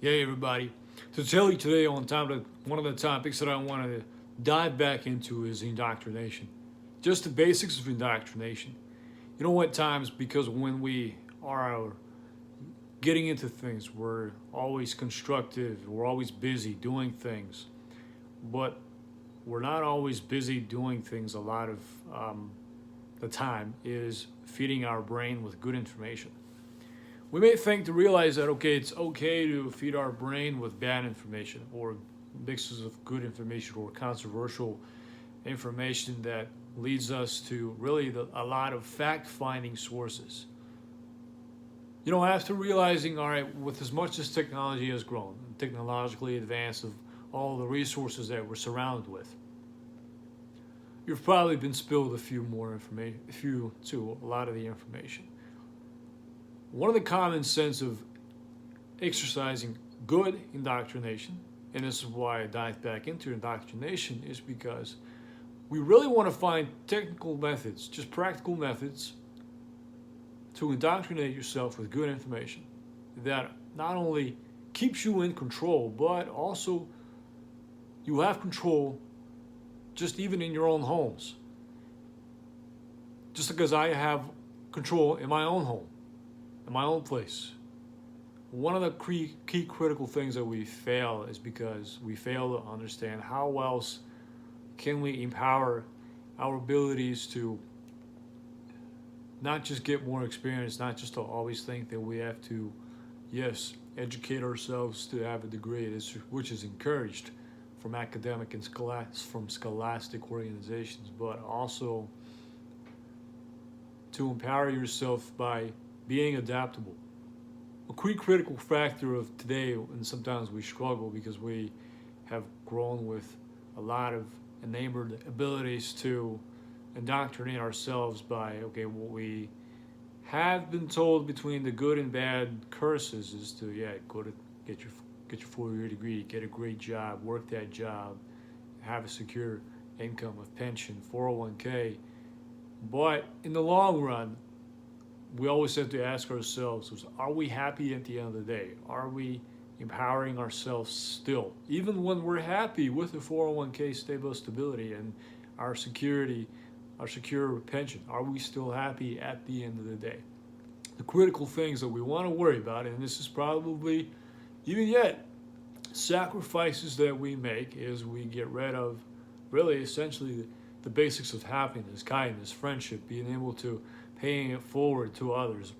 Hey everybody. To tell you today one of the topics that I wanted to dive back into is indoctrination. Just the basics of indoctrination. You know what times because when we are getting into things, we're always constructive, we're always busy doing things, but we're not always busy doing things a lot of the time is feeding our brain with good information. We may think to realize that it's okay to feed our brain with bad information or mixes of good information or controversial information that leads us to really a lot of fact-finding sources. After realizing, all right, with as much as technology has grown, technologically advanced of all the resources that we're surrounded with, you've probably been spilled a few more information, a lot of the information. One of the common sense of exercising good indoctrination, and this is why I dive back into indoctrination, is because we really want to find technical methods, just practical methods, to indoctrinate yourself with good information that not only keeps you in control, but also you have control just even in your own homes. Just because I have control in my own home, in my own place. One of the key critical things that we fail is because we fail to understand how else can we empower our abilities to not just get more experience, not just to always think that we have to, yes, educate ourselves to have a degree, which is encouraged from academic and from scholastic organizations, but also to empower yourself by being adaptable. A key critical factor of today, and sometimes we struggle because we have grown with a lot of enamored abilities to indoctrinate ourselves by what we have been told between the good and bad curses is to go to get your 4-year degree, get a great job, work that job, have a secure income of pension, 401k. But in the long run, we always have to ask ourselves, are we happy at the end of the day? Are we empowering ourselves still? Even when we're happy with the 401k stability and our security, our secure pension, are we still happy at the end of the day? The critical things that we want to worry about, and this is probably, even yet, sacrifices that we make is we get rid of really essentially the basics of happiness, kindness, friendship, being able to paying it forward to others,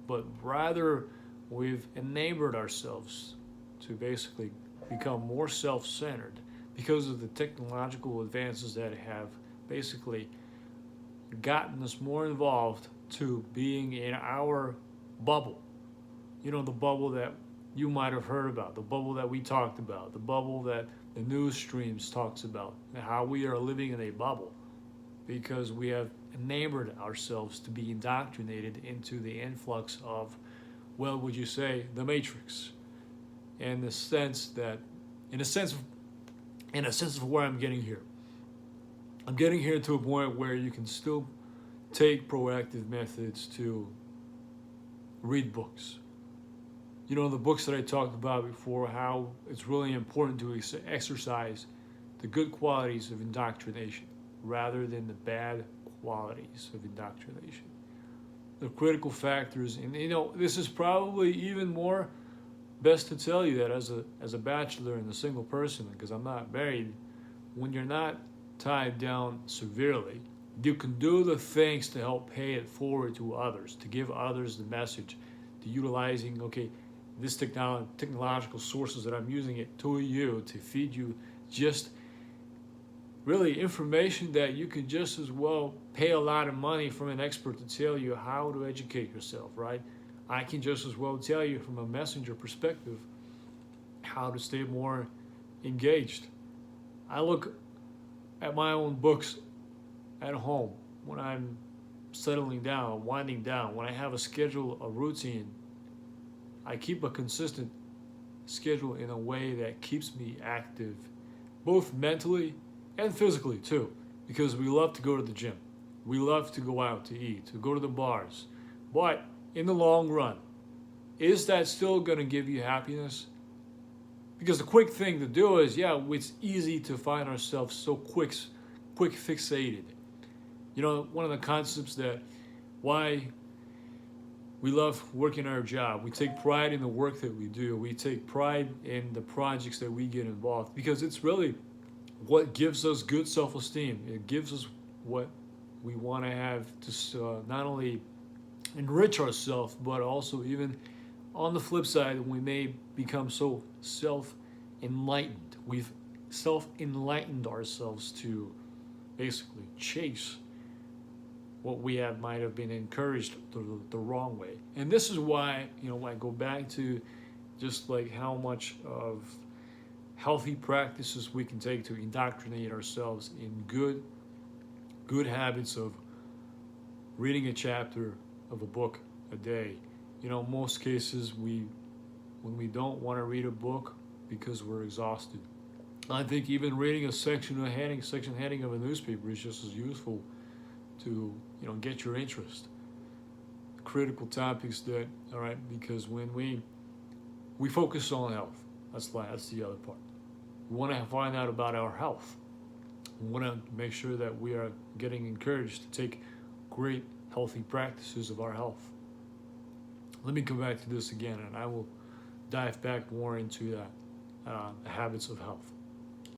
but rather we've enamored ourselves to basically become more self-centered because of the technological advances that have basically gotten us more involved to being in our bubble. The bubble that you might have heard about, the bubble that we talked about, the bubble that the news streams talks about, and how we are living in a bubble because we have enamored ourselves to be indoctrinated into the influx of, well, would you say, the Matrix, in the sense that, in a sense of where I'm getting here. I'm getting here to a point where you can still take proactive methods to read books. The books that I talked about before, how it's really important to exercise the good qualities of indoctrination rather than the bad qualities of indoctrination. The critical factors, and this is probably even more best to tell you that as a bachelor and a single person, because I'm not married, when you're not tied down severely, you can do the things to help pay it forward to others, to give others the message, to utilizing, this technological sources that I'm using it to you, to feed you just really information that you can just as well pay a lot of money from an expert to tell you how to educate yourself, right? I can just as well tell you from a messenger perspective how to stay more engaged. I look at my own books at home when I'm settling down, winding down, when I have a schedule, a routine. I keep a consistent schedule in a way that keeps me active, both mentally and physically too, because we love to go to the gym. We love to go out to eat, to go to the bars. But in the long run, is that still going to give you happiness? Because the quick thing to do is, yeah, it's easy to find ourselves so quick fixated. You know, one of the concepts that why we love working our job. We take pride in the work that we do. We take pride in the projects that we get involved because it's really what gives us good self-esteem. It gives us what we want to have to not only enrich ourselves, but also even on the flip side, we may become so self-enlightened. We've self-enlightened ourselves to basically chase what we might have been encouraged the wrong way. And this is why, I go back to just like how much of healthy practices we can take to indoctrinate ourselves in good habits of reading a chapter of a book a day. Most cases when we don't want to read a book because we're exhausted. I think even reading a section heading of a newspaper is just as useful to get your interest. Critical topics that, all right, because when we focus on health, that's the other part. We want to find out about our health. We want to make sure that we are getting encouraged to take great healthy practices of our health. Let me come back to this again, and I will dive back more into that habits of health.